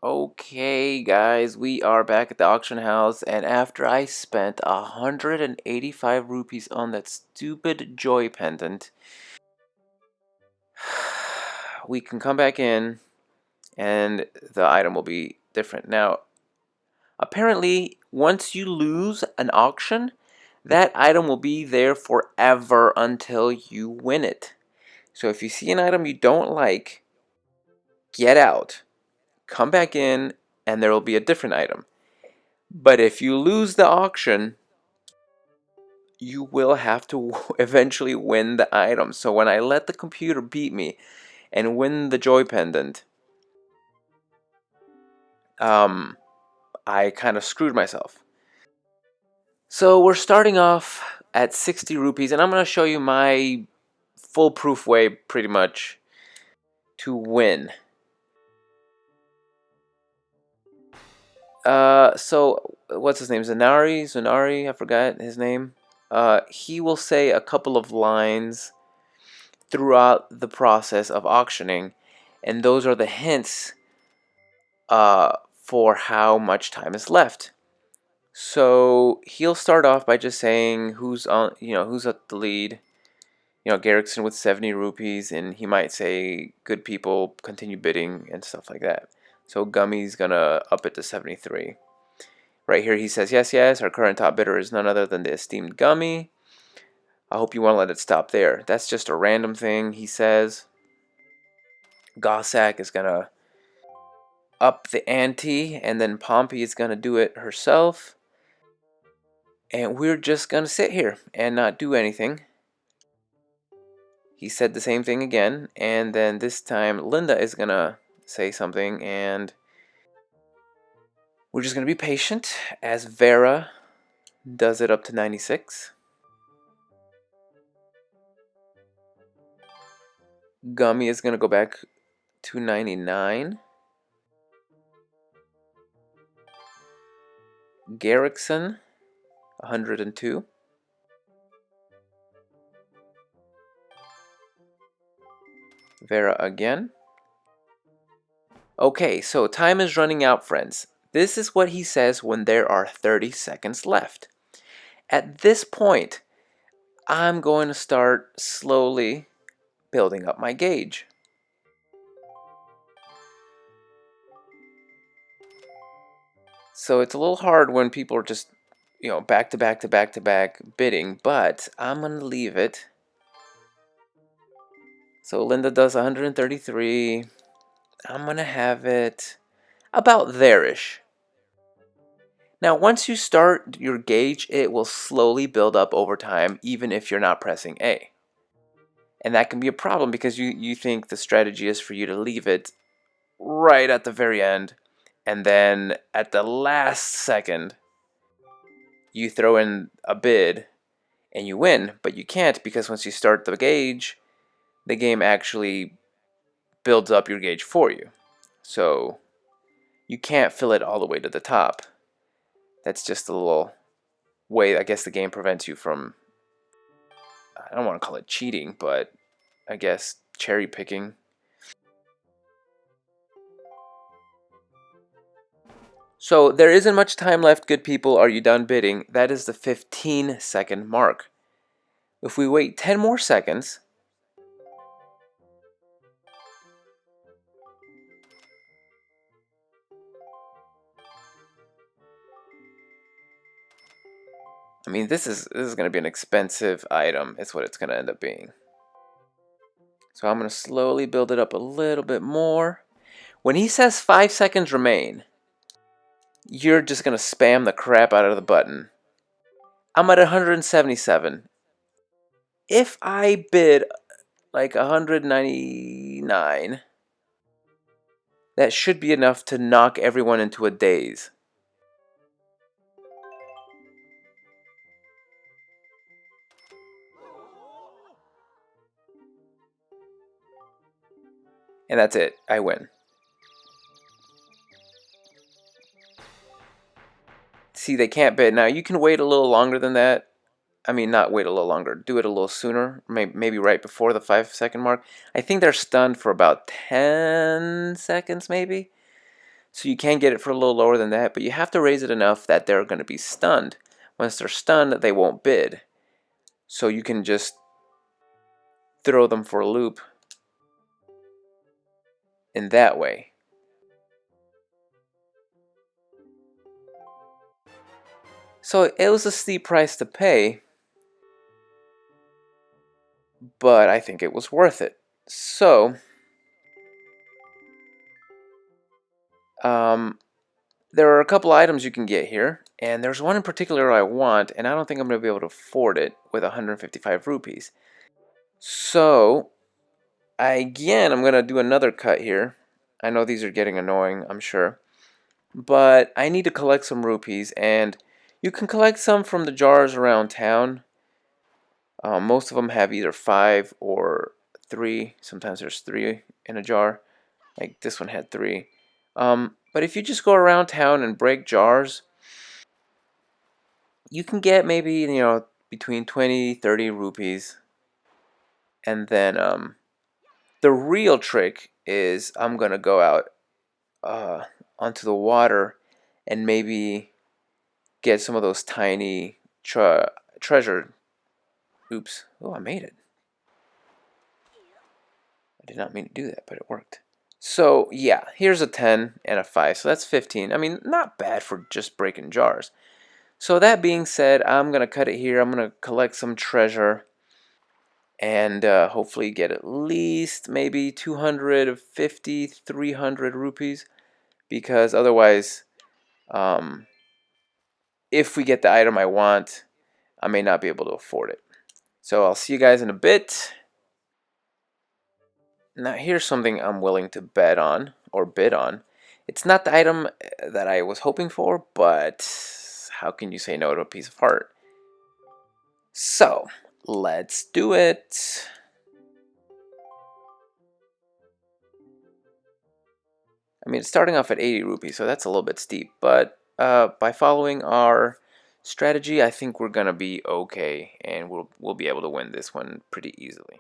Okay, guys, we are back at the auction house, and after I spent 185 rupees on that stupid joy pendant, we can come back in and the item will be different. Now, apparently, once you lose an auction, that item will be there forever until you win it. So if you see an item you don't like, get out, come back in, and there will be a different item. But if you lose the auction, you will have to eventually win the item. So when I let the computer beat me and win the joy pendant, I kind of screwed myself. So we're starting off at 60 rupees, and I'm going to show you my foolproof way, pretty much, to win. So what's his name? Zanari, I forgot his name. He will say a couple of lines throughout the process of auctioning, and those are the hints for how much time is left. So he'll start off by just saying who's on, who's at the lead. Garrickson with 70 rupees, and he might say good people continue bidding and stuff like that. So Gummy's gonna up it to 73. Right here he says yes, yes. Our current top bidder is none other than the esteemed Gummy. I hope you want to let it stop there. That's just a random thing he says. Gossack is gonna up the ante, and then Pompey is gonna do it herself. And we're just gonna sit here and not do anything. He said the same thing again, and then this time Linda is gonna say something, and we're just gonna be patient as Vera does it up to 96. Gummy is gonna go back to 99. Garrickson, 102. Vera again. Okay, so time is running out, friends. This is what he says when there are 30 seconds left. At this point, I'm going to start slowly building up my gauge. So it's a little hard when people are just, back to back to back to back bidding, but I'm going to leave it. So Linda does 133. I'm going to have it about there-ish. Now, once you start your gauge, it will slowly build up over time, even if you're not pressing A. And that can be a problem because you think the strategy is for you to leave it right at the very end, and then at the last second, you throw in a bid and you win, but you can't because once you start the gauge, the game actually builds up your gauge for you. So you can't fill it all the way to the top. That's just a little way, I guess, the game prevents you from, I don't want to call it cheating, but I guess cherry picking. So there isn't much time left, good people. Are you done bidding? That is the 15-second mark. If we wait 10 more seconds, I mean, this is going to be an expensive item. It's what it's going to end up being. So I'm going to slowly build it up a little bit more. When he says 5 seconds remain, you're just going to spam the crap out of the button. I'm at 177. If I bid like 199, that should be enough to knock everyone into a daze. And that's it. I win. See, they can't bid. Now, you can wait a little longer than that. I mean, not wait a little longer. Do it a little sooner. Maybe right before the 5 second mark. I think they're stunned for about 10 seconds, maybe. So you can get it for a little lower than that, but you have to raise it enough that they're going to be stunned. Once they're stunned, they won't bid. So you can just throw them for a loop in that way. So it was a steep price to pay, but I think it was worth it. So, um, there are a couple items you can get here, and there's one in particular I want, and I don't think I'm going to be able to afford it with 155 rupees. So, again, I'm going to do another cut here. I know these are getting annoying, I'm sure. But I need to collect some rupees, and you can collect some from the jars around town. Most of them have either 5 or 3. Sometimes there's 3 in a jar. Like this one had 3. But if you just go around town and break jars, you can get maybe, between 20, 30 rupees. And then the real trick is I'm going to go out uh, onto the water and maybe get some of those tiny treasure. Oops. Oh, I made it. I did not mean to do that, but it worked. So, yeah, here's a 10 and a 5. So that's 15. I mean, not bad for just breaking jars. So that being said, I'm going to cut it here. I'm going to collect some treasure and hopefully get at least maybe 250, 300 rupees. Because otherwise, um, if we get the item I want, I may not be able to afford it. So I'll see you guys in a bit. Now here's something I'm willing to bet on, or bid on. It's not the item that I was hoping for, but how can you say no to a piece of heart? So, let's do it. I mean, it's starting off at 80 rupees, so that's a little bit steep, but by following our strategy, I think we're gonna be okay, and we'll be able to win this one pretty easily.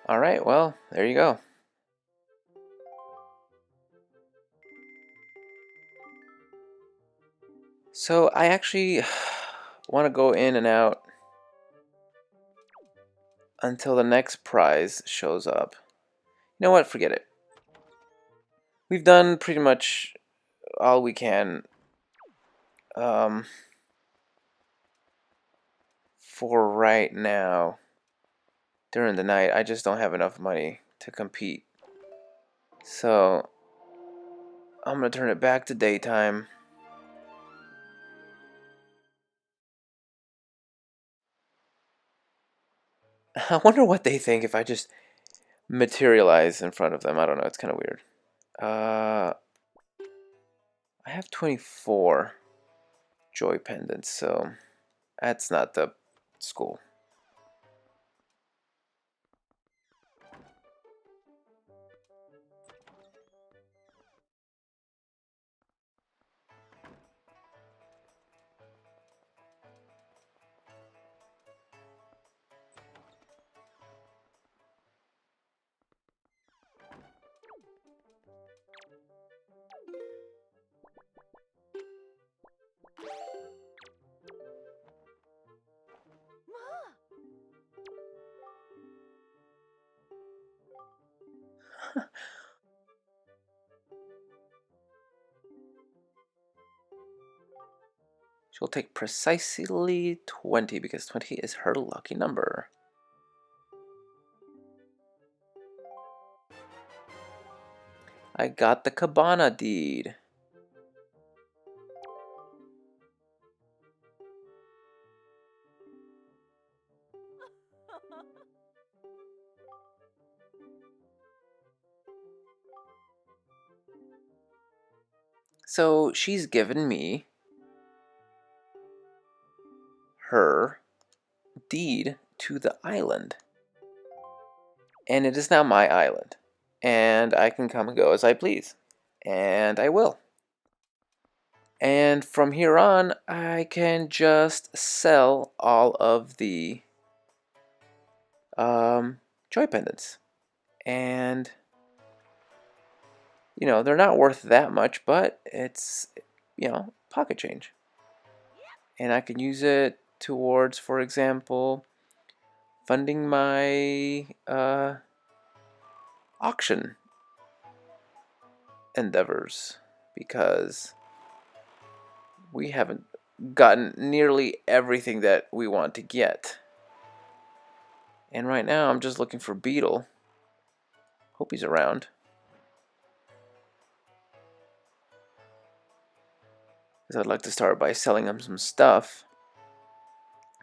Alright, well, there you go. So I actually want to go in and out until the next prize shows up. You know what? Forget it. We've done pretty much all we can for right now. During the night, I just don't have enough money to compete. So I'm going to turn it back to daytime. I wonder what they think if I just materialize in front of them. I don't know. It's kind of weird. I have 24 joy pendants, so that's not the school. She'll take precisely 20 because 20 is her lucky number. I got the Cabana deed. So she's given me her deed to the island. And it is now my island. And I can come and go as I please. And I will. And from here on, I can just sell all of the joy pendants. And, you know, they're not worth that much, but it's, you know, pocket change. And I can use it towards, for example, funding my auction endeavors, because we haven't gotten nearly everything that we want to get. And right now I'm just looking for Beetle. Hope he's around. Because I'd like to start by selling him some stuff.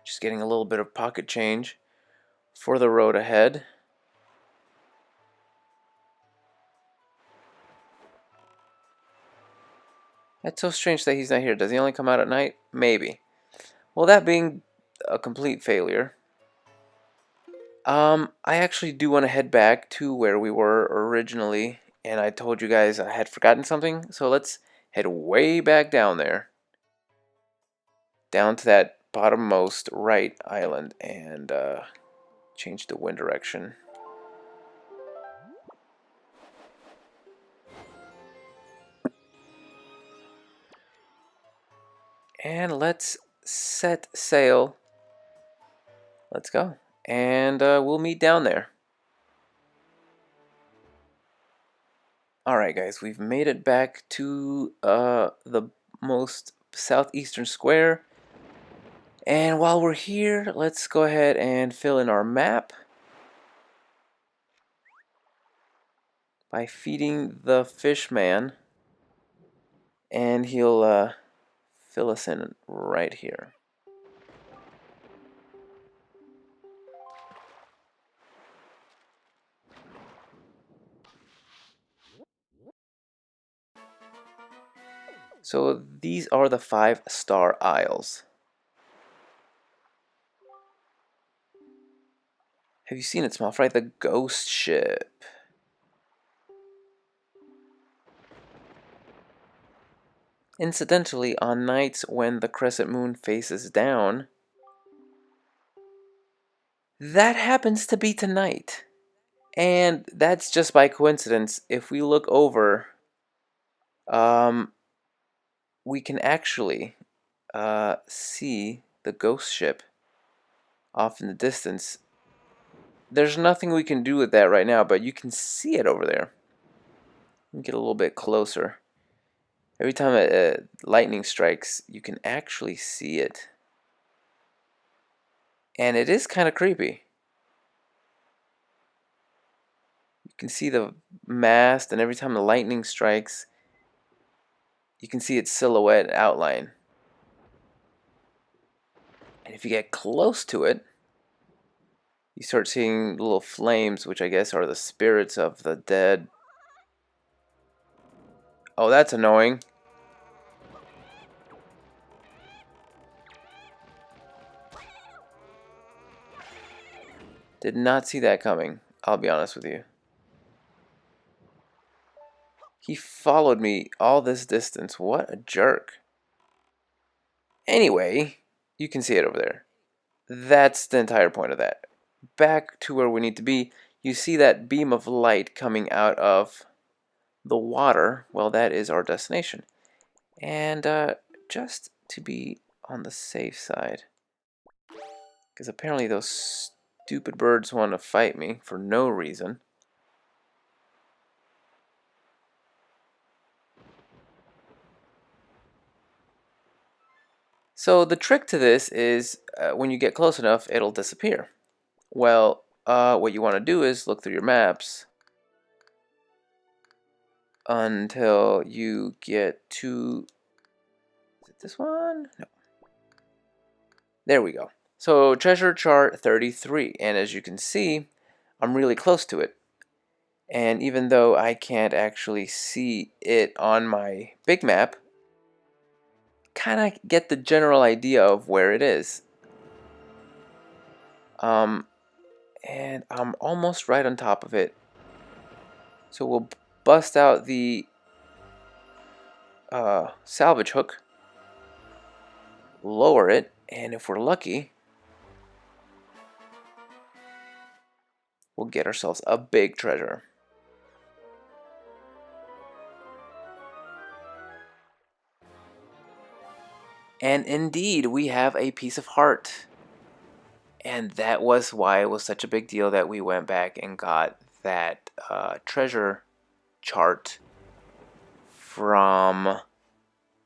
Just getting a little bit of pocket change for the road ahead. That's so strange that he's not here. Does he only come out at night? Maybe. Well, that being a complete failure, I actually do want to head back to where we were originally, and I told you guys I had forgotten something, so let's head way back down there. Down to that bottommost right island and change the wind direction. And let's set sail. Let's go. And we'll meet down there. Alright guys, we've made it back to the most southeastern square. And while we're here, let's go ahead and fill in our map by feeding the fish man. And he'll fill us in right here. So these are the 5-star isles. Have you seen it, small fry? The ghost ship. Incidentally, on nights when the crescent moon faces down, that happens to be tonight. And that's just by coincidence. If we look over, um, we can actually see the ghost ship off in the distance. There's nothing we can do with that right now, but you can see it over there. Get a little bit closer. Every time lightning strikes, you can actually see it. And it is kind of creepy. You can see the mast, and every time the lightning strikes, you can see its silhouette outline. And if you get close to it, you start seeing little flames, which I guess are the spirits of the dead. Oh, that's annoying. Did not see that coming, I'll be honest with you. He followed me all this distance. What a jerk. Anyway, you can see it over there. That's the entire point of that. Back to where we need to be. You see that beam of light coming out of the water. Well, that is our destination. And just to be on the safe side, because apparently those stupid birds want to fight me for no reason. So the trick to this is when you get close enough, it'll disappear. Well, what you want to do is look through your maps until you get to... Is it this one? No. There we go. So treasure chart 33, and as you can see, I'm really close to it. And even though I can't actually see it on my big map, kind of get the general idea of where it is. And I'm almost right on top of it. So we'll bust out the salvage hook, lower it, and if we're lucky, we'll get ourselves a big treasure. And indeed, we have a piece of heart. And that was why it was such a big deal that we went back and got that treasure chart from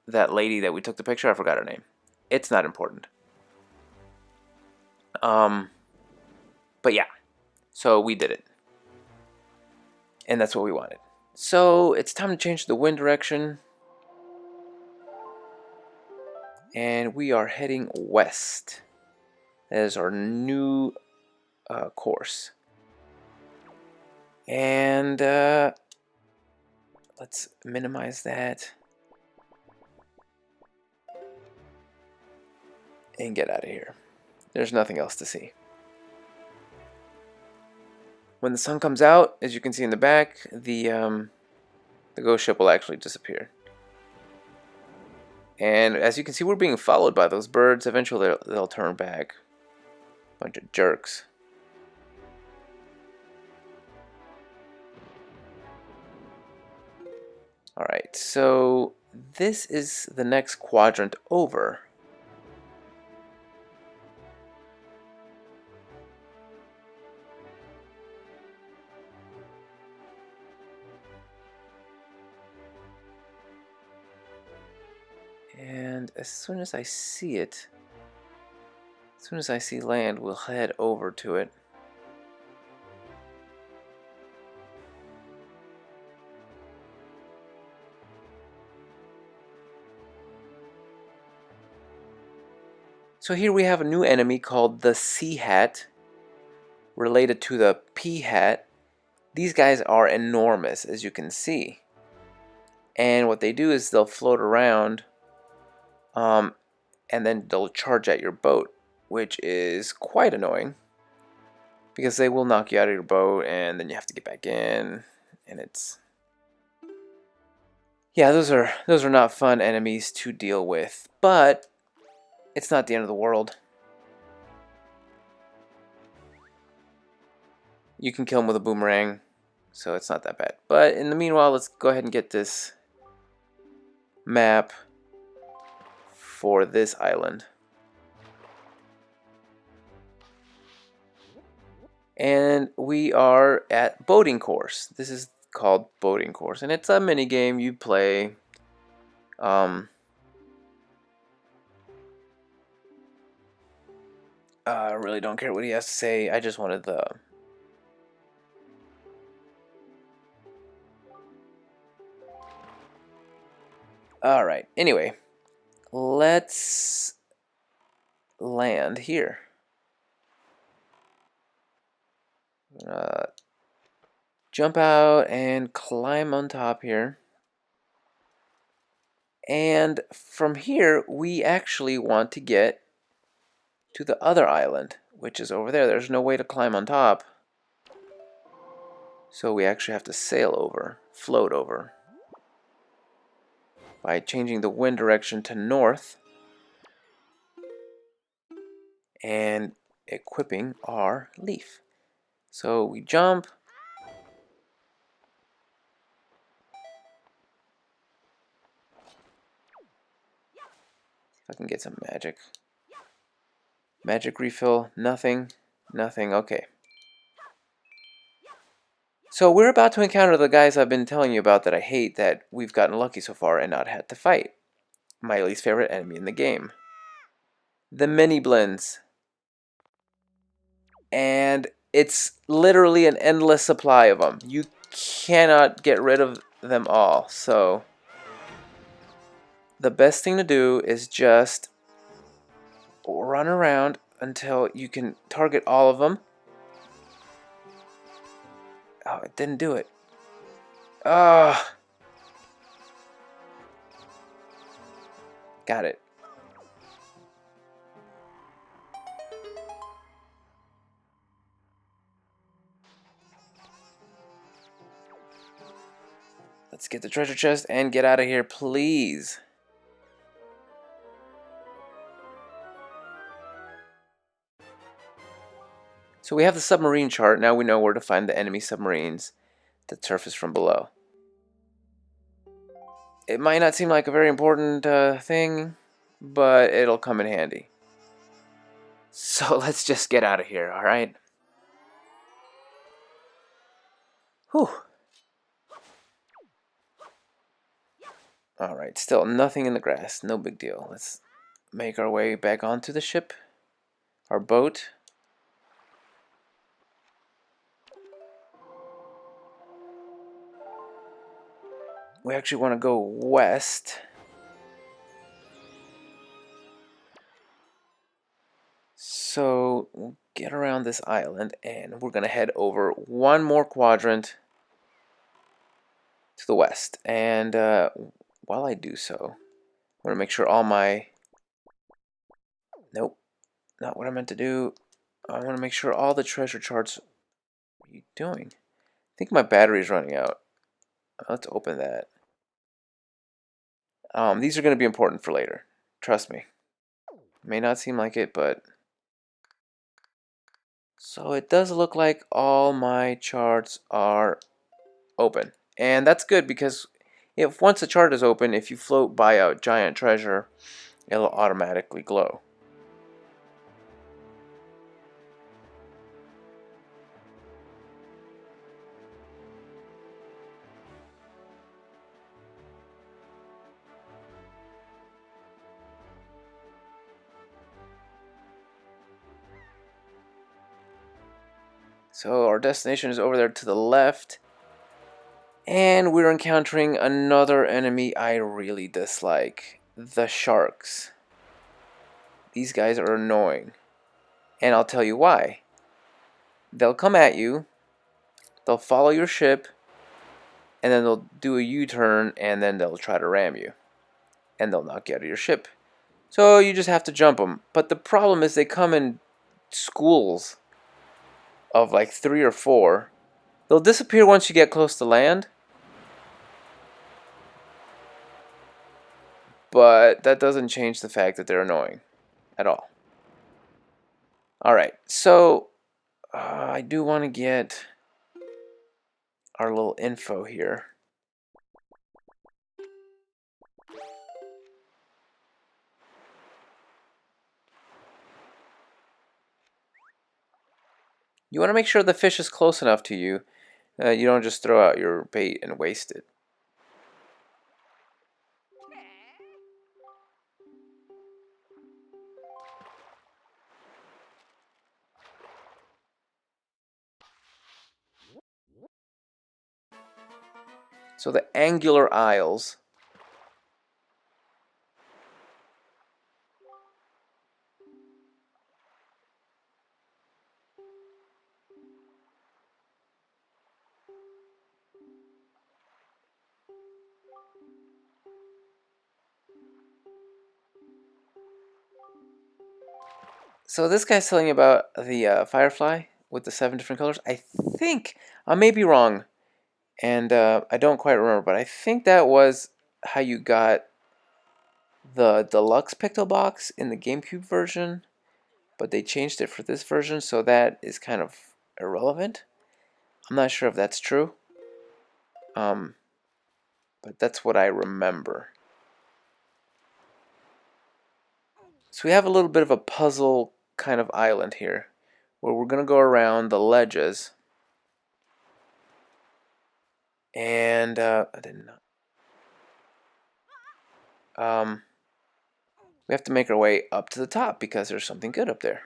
that lady that we took the picture. I forgot her name. It's not important. But yeah, so we did it. And that's what we wanted. So it's time to change the wind direction. And we are heading west. That is our new course. And let's minimize that. And get out of here. There's nothing else to see. When the sun comes out, as you can see in the back, the ghost ship will actually disappear. And as you can see, we're being followed by those birds. Eventually, they'll turn back. Bunch of jerks. Alright, so this is the next quadrant over. And as soon as I see it, as soon as I see land, we'll head over to it. So here we have a new enemy called the Sea Hat, related to the Pea Hat. These guys are enormous, as you can see. And what they do is they'll float around, and then they'll charge at your boat, which is quite annoying, because they will knock you out of your boat, and then you have to get back in, and it's... Yeah, those are not fun enemies to deal with, but it's not the end of the world. You can kill them with a boomerang, so it's not that bad. But in the meanwhile, let's go ahead and get this map for this island. And we are at boating course. This is called boating course, and it's a mini game you play. I really don't care what he has to say. I just wanted the... Alright, anyway. Let's land here. Jump out and climb on top here. And from here, we actually want to get to the other island, which is over there. There's no way to climb on top. So we actually have to sail over, float over, by changing the wind direction to north and equipping our leaf. So we jump. If I can get some magic. Magic refill, nothing, nothing, okay. So we're about to encounter the guys I've been telling you about that I hate, that we've gotten lucky so far and not had to fight. My least favorite enemy in the game. The mini blends. And it's literally an endless supply of them. You cannot get rid of them all. So the best thing to do is just run around until you can target all of them. Oh, it didn't do it. Ah, got it. Let's get the treasure chest and get out of here, please. So we have the submarine chart. Now we know where to find the enemy submarines that surface from below. It might not seem like a very important thing, but it'll come in handy. So let's just get out of here, alright? Whew. Alright, still nothing in the grass. No big deal. Let's make our way back onto the ship. Our boat. We actually want to go west. So we'll get around this island and we're going to head over one more quadrant to the west. And while I do so, I want to make sure all my... Nope, not what I meant to do. I want to make sure all the treasure charts... What are you doing? I think my battery's running out. Let's open that. These are going to be important for later. Trust me. May not seem like it, but... So it does look like all my charts are open. And that's good because if once the chart is open, if you float by a giant treasure, it'll automatically glow. So our destination is over there to the left. And we're encountering another enemy I really dislike. The sharks. These guys are annoying. And I'll tell you why. They'll come at you. They'll follow your ship. And then they'll do a U-turn and then they'll try to ram you. And they'll knock you out of your ship. So you just have to jump them. But the problem is they come in schools of like 3 or 4. They'll disappear once you get close to land. But that doesn't change the fact that they're annoying at all. Alright, so I do want to get our little info here. You want to make sure the fish is close enough to you. You don't just throw out your bait and waste it. So the angular aisles. So this guy's telling you about the firefly with the 7 different colors. I think, I may be wrong, and I don't quite remember, but I think that was how you got the deluxe picto box in the GameCube version, but they changed it for this version, so that is kind of irrelevant. I'm not sure if that's true, but that's what I remember. So we have a little bit of a puzzle kind of island here, where we're going to go around the ledges. And I didn't know. We have to make our way up to the top because there's something good up there.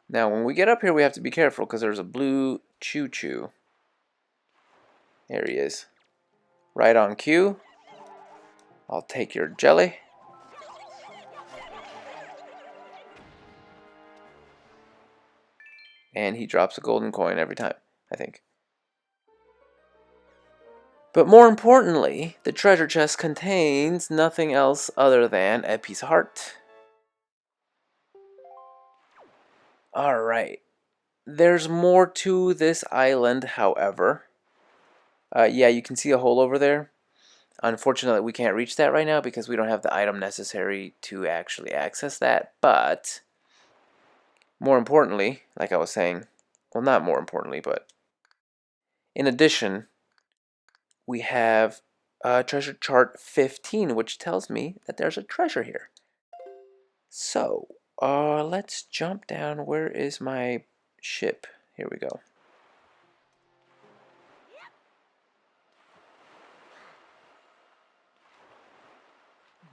Now, when we get up here, we have to be careful because there's a blue choo-choo. There he is. Right on cue. I'll take your jelly. And he drops a golden coin every time, I think. But more importantly, the treasure chest contains nothing else other than a piece of heart. Alright. There's more to this island, however. Yeah, you can see a hole over there. Unfortunately, we can't reach that right now because we don't have the item necessary to actually access that. But more importantly, like I was saying, well, not more importantly, but in addition, we have treasure chart 15, which tells me that there's a treasure here. So, let's jump down. Where is my ship? Here we go.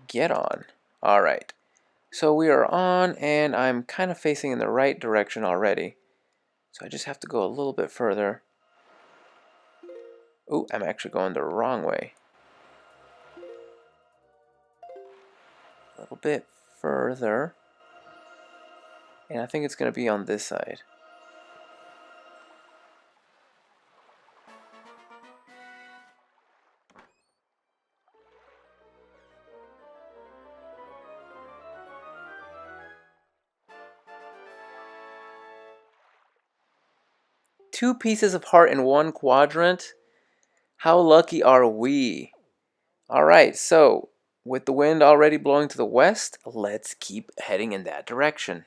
Get on. All right. So we are on, and I'm kind of facing in the right direction already. So I just have to go a little bit further. Oh, I'm actually going the wrong way. A little bit further. And I think it's going to be on this side. Two pieces of heart in one quadrant. How lucky are we? All right, so with the wind already blowing to the west, let's keep heading in that direction.